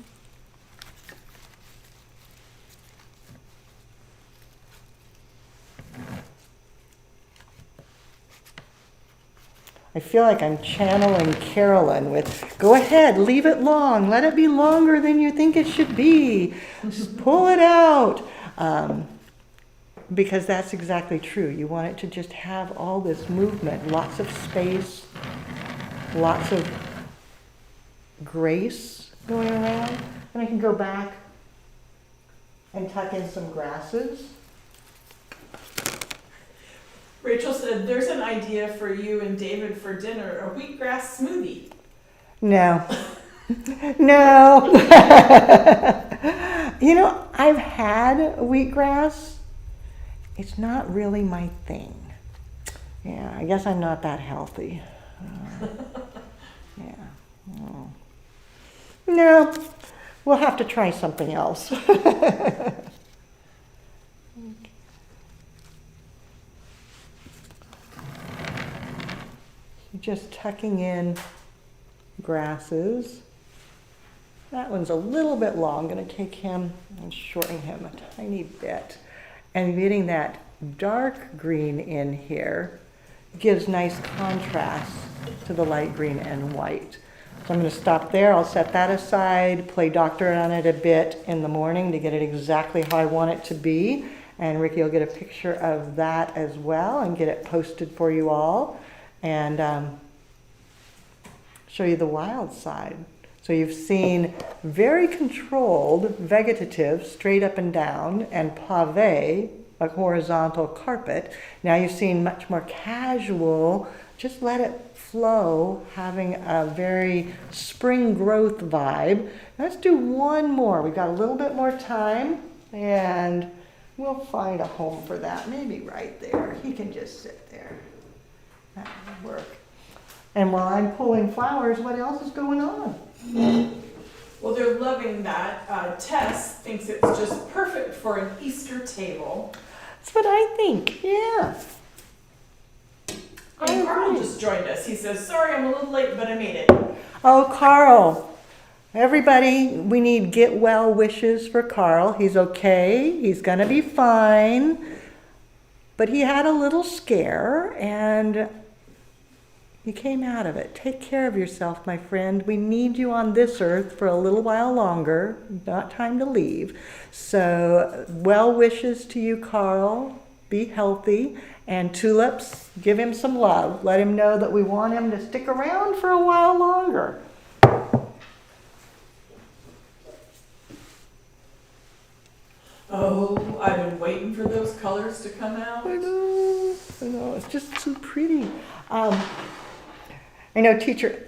I feel like I'm channeling Carolyn with, go ahead, leave it long, let it be longer than you think it should be, just pull it out. Because that's exactly true. You want it to just have all this movement, lots of space, lots of grace going around. And I can go back and tuck in some grasses. Rachel said, there's an idea for you and David for dinner, a wheatgrass smoothie. No. No. You know, I've had wheatgrass. It's not really my thing. Yeah, I guess I'm not that healthy. Yeah. Oh. No, we'll have to try something else. Just tucking in grasses. That one's a little bit long. I'm going to take him and shorten him a tiny bit. And getting that dark green in here gives nice contrast to the light green and white. So I'm going to stop there. I'll set that aside, play doctor on it a bit in the morning to get it exactly how I want it to be. And Ricky will get a picture of that as well and get it posted for you all. And show you the wild side. So you've seen very controlled vegetative, straight up and down, and pave, a horizontal carpet. Now you've seen much more casual, just let it flow, having a very spring growth vibe. Let's do one more. We've got a little bit more time, and we'll find a home for that. Maybe right there. He can just sit there. That would work. And while I'm pulling flowers, what else is going on? Well, they're loving that. Tess thinks it's just perfect for an Easter table. That's what I think, yeah. And Carl just joined us. He says, sorry, I'm a little late, but I made it. Oh, Carl. Everybody, we need get well wishes for Carl. He's okay. He's going to be fine. But he had a little scare, and you came out of it. Take care of yourself, my friend. We need you on this earth for a little while longer. Not time to leave. So, well wishes to you, Carl. Be healthy. And Tulips, give him some love. Let him know that we want him to stick around for a while longer. Oh, I've been waiting for those colors to come out. I know, it's just so pretty. I know teacher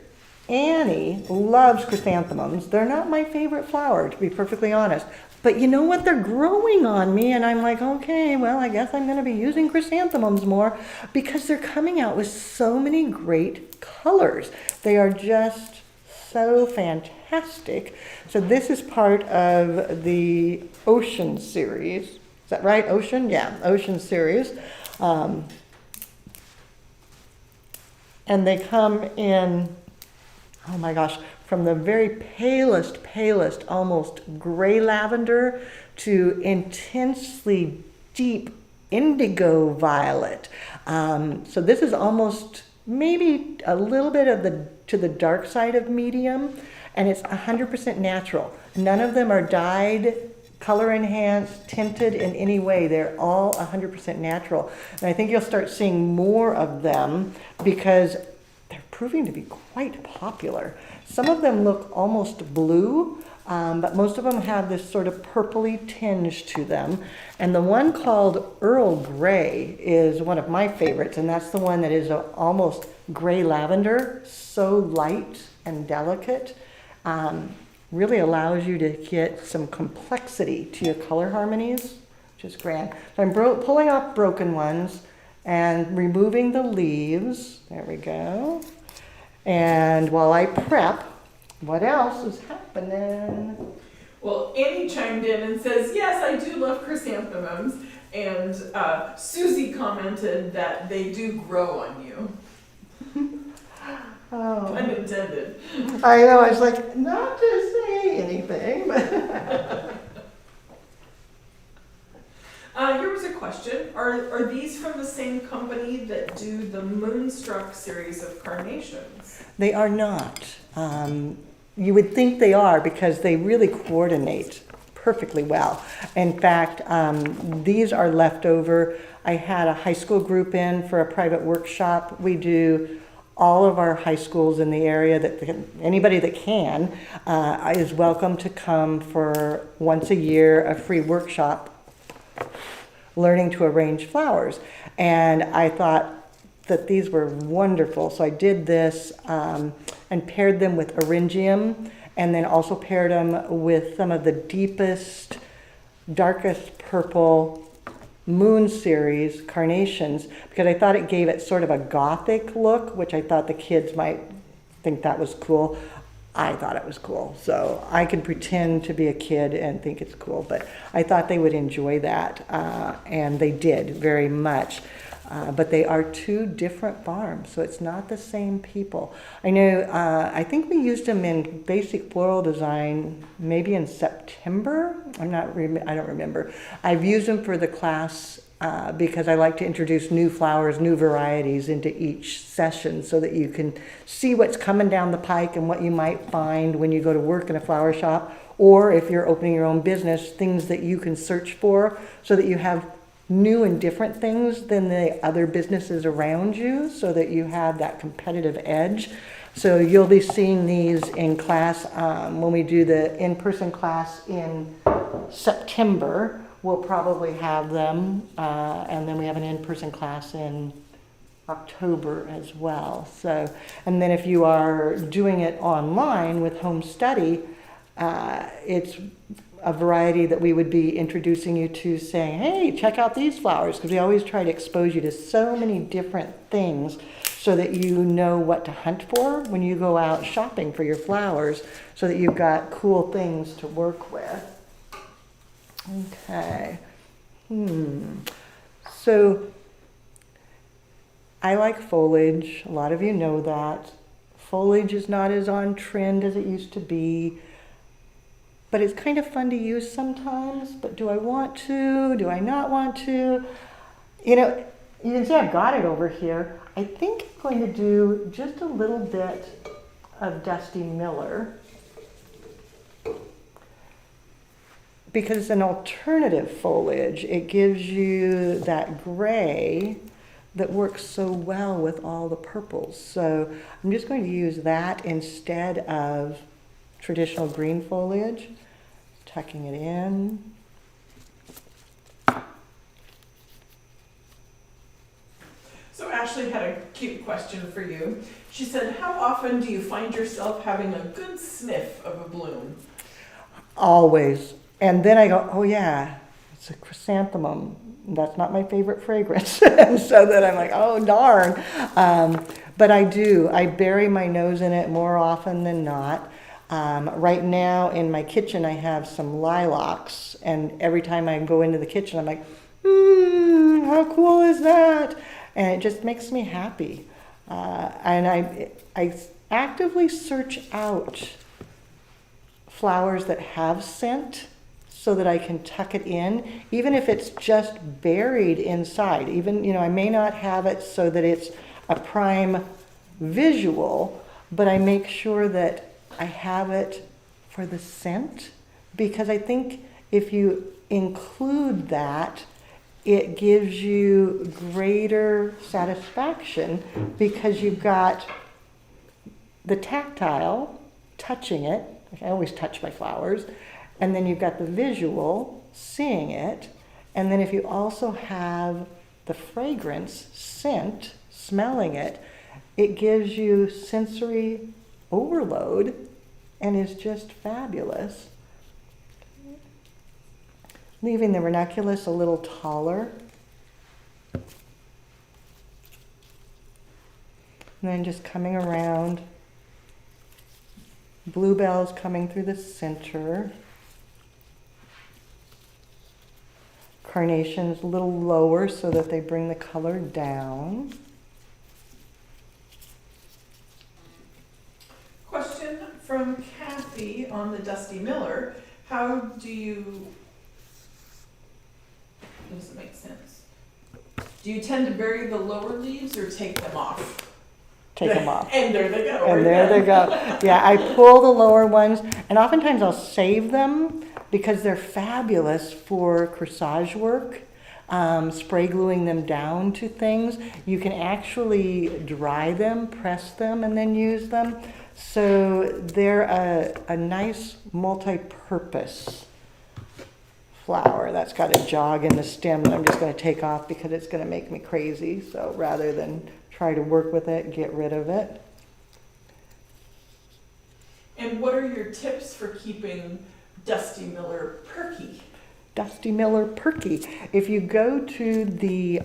Annie loves chrysanthemums. They're not my favorite flower, to be perfectly honest. But you know what? They're growing on me, and I'm like, okay, well, I guess I'm going to be using chrysanthemums more because they're coming out with so many great colors. They are just so fantastic. So this is part of the Ocean series. Is that right? Ocean? Yeah, Ocean series. And they come in, oh my gosh, from the very palest, almost gray lavender to intensely deep indigo violet. So this is almost maybe a little bit of to the dark side of medium. and it's 100% natural. None of them are dyed, color enhanced, tinted in any way. They're all 100% natural. And I think you'll start seeing more of them because they're proving to be quite popular. Some of them look almost blue, but most of them have this sort of purpley tinge to them. And the one called Earl Grey is one of my favorites, and that's the one that is almost gray lavender, so light and delicate. Really allows you to get some complexity to your color harmonies, which is grand. So I'm pulling off broken ones and removing the leaves. There we go. And while I prep, what else is happening? Well, Annie chimed in and says, yes, I do love chrysanthemums. And Susie commented that they do grow on you. Oh. Pun intended. I know, I was like, not to say anything. Here was a question. Are these from the same company that do the Moonstruck series of carnations? They are not. You would think they are because they really coordinate perfectly well. In fact, these are leftover. I had a high school group in for a private workshop. We do all of our high schools in the area, that anybody that can is welcome to come for once a year, a free workshop learning to arrange flowers. And I thought that these were wonderful. So I did this and paired them with Eryngium, and then also paired them with some of the deepest, darkest purple Moon series carnations, because I thought it gave it sort of a gothic look, which I thought the kids might think that was cool. I thought it was cool. So I can pretend to be a kid and think it's cool, but I thought they would enjoy that, and they did very much. But they are two different farms, so it's not the same people. I know, I think we used them in basic floral design maybe in September. I don't remember. I've used them for the class because I like to introduce new flowers, new varieties into each session so that you can see what's coming down the pike and what you might find when you go to work in a flower shop, or if you're opening your own business, things that you can search for so that you have new and different things than the other businesses around you, so that you have that competitive edge. So you'll be seeing these in class when we do the in-person class in September. We'll probably have them, and then we have an in-person class in October as well. So, and then if you are doing it online with home study, it's a variety that we would be introducing you to, saying, hey, check out these flowers, because we always try to expose you to so many different things so that you know what to hunt for when you go out shopping for your flowers, so that you've got cool things to work with. Okay. So I like foliage. A lot of you know that. Foliage is not as on trend as it used to be. But it's kind of fun to use sometimes. But do I want to? Do I not want to? You know, you can see I've got it over here. I think I'm going to do just a little bit of Dusty Miller, because it's an alternative foliage. It gives you that gray that works so well with all the purples. So I'm just going to use that instead of traditional green foliage, tucking it in. So Ashley had a cute question for you. She said, how often do you find yourself having a good sniff of a bloom? Always. And then I go, oh yeah, it's a chrysanthemum. That's not my favorite fragrance. And so then I'm like, oh darn. But I do. I bury my nose in it more often than not. Right now in my kitchen, I have some lilacs, and every time I go into the kitchen, I'm like, how cool is that? And it just makes me happy. And I actively search out flowers that have scent so that I can tuck it in, even if it's just buried inside. Even, you know, I may not have it so that it's a prime visual, but I make sure that I have it for the scent, because I think if you include that, it gives you greater satisfaction because you've got the tactile, touching it. I always touch my flowers. And then you've got the visual, seeing it. And then if you also have the fragrance, scent, smelling it, it gives you sensory overload and is just fabulous. Leaving the ranunculus a little taller. And then just coming around. Bluebells coming through the center. Carnations a little lower so that they bring the color down. Question from Kathy on the Dusty Miller. How do you, does it make sense? Do you tend to bury the lower leaves or take them off? Take them off. And there they go. And there they go. Yeah, I pull the lower ones, and oftentimes I'll save them because they're fabulous for corsage work, spray gluing them down to things. You can actually dry them, press them, and then use them. So they're a nice multi-purpose flower. That's got a jog in the stem that I'm just going to take off because it's going to make me crazy. So rather than try to work with it, get rid of it. And what are your tips for keeping Dusty Miller perky? Dusty Miller perky. If you go to the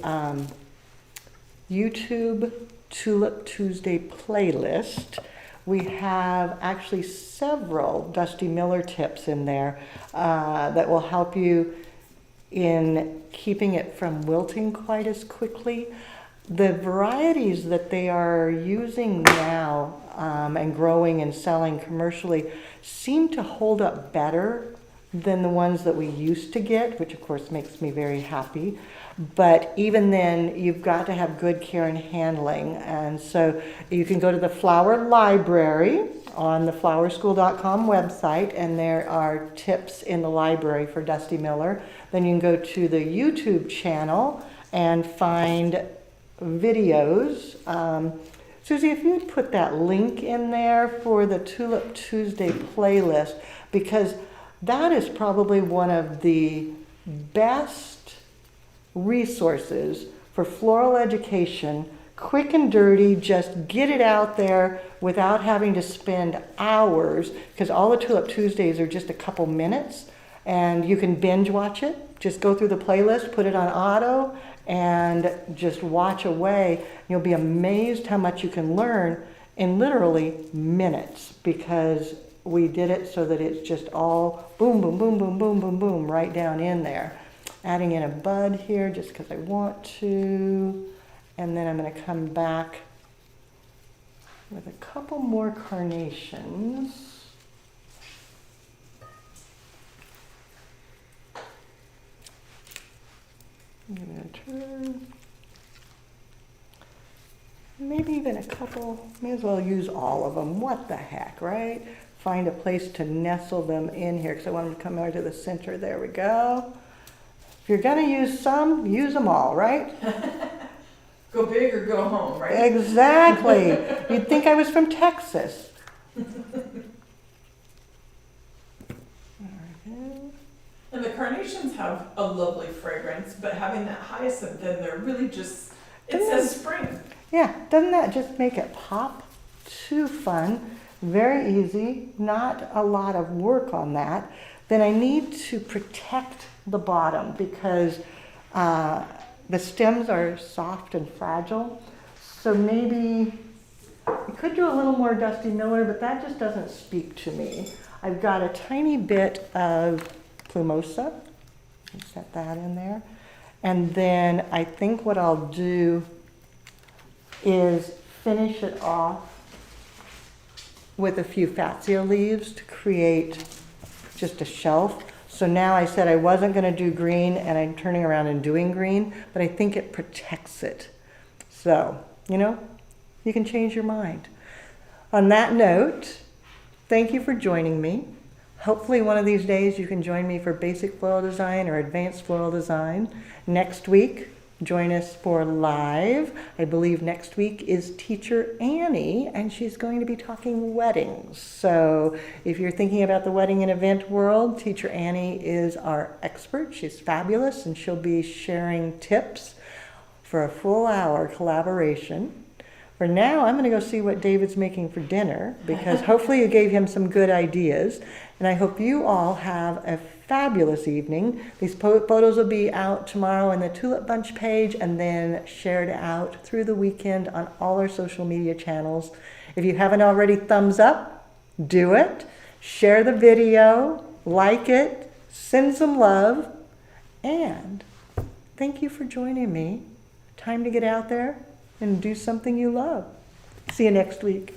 YouTube Tulip Tuesday playlist, we have actually several Dusty Miller tips in there that will help you in keeping it from wilting quite as quickly. The varieties that they are using now and growing and selling commercially seem to hold up better than the ones that we used to get, which of course makes me very happy. But even then, you've got to have good care and handling. And so you can go to the flower library on the flowerschool.com website, and there are tips in the library for Dusty Miller. Then you can go to the YouTube channel and find videos. Susie, if you'd put that link in there for the Tulip Tuesday playlist, because that is probably one of the best resources for floral education, quick and dirty, just get it out there without having to spend hours, because all the Tulip Tuesdays are just a couple minutes, and you can binge watch it. Just go through the playlist, put it on auto, and just watch away. You'll be amazed how much you can learn in literally minutes, because we did it so that it's just all boom, boom, boom, boom, boom, boom, boom, right down in there. Adding in a bud here just because I want to. And then I'm going to come back with a couple more carnations. I'm going to turn. Maybe even a couple. May as well use all of them. What the heck, right? Find a place to nestle them in here because I want them to come over to the center. There we go. If you're going to use some, use them all, right? Go big or go home, right? Exactly. You'd think I was from Texas. And the carnations have a lovely fragrance, but having that hyacinth in there really just, it says spring. Yeah, doesn't that just make it pop? Too fun. Very easy. Not a lot of work on that. Then I need to protect the bottom because the stems are soft and fragile. So maybe you could do a little more Dusty Miller, but that just doesn't speak to me. I've got a tiny bit of Plumosa. Set that in there. And then I think what I'll do is finish it off with a few Fatsia leaves to create just a shelf. So now I said I wasn't going to do green, and I'm turning around and doing green, but I think it protects it. So, you know, you can change your mind. On that note, thank you for joining me. Hopefully one of these days you can join me for basic floral design or advanced floral design. Next week, join us for live. I believe next week is Teacher Annie, and she's going to be talking weddings. So if you're thinking about the wedding and event world, Teacher Annie is our expert. She's fabulous, and she'll be sharing tips for a full hour collaboration. For now, I'm going to go see what David's making for dinner, because hopefully you gave him some good ideas. And I hope you all have a fabulous evening. These photos will be out tomorrow on the Tulip Bunch page and then shared out through the weekend on all our social media channels. If you haven't already, thumbs up, do it. Share the video, like it, send some love, and thank you for joining me. Time to get out there and do something you love. See you next week.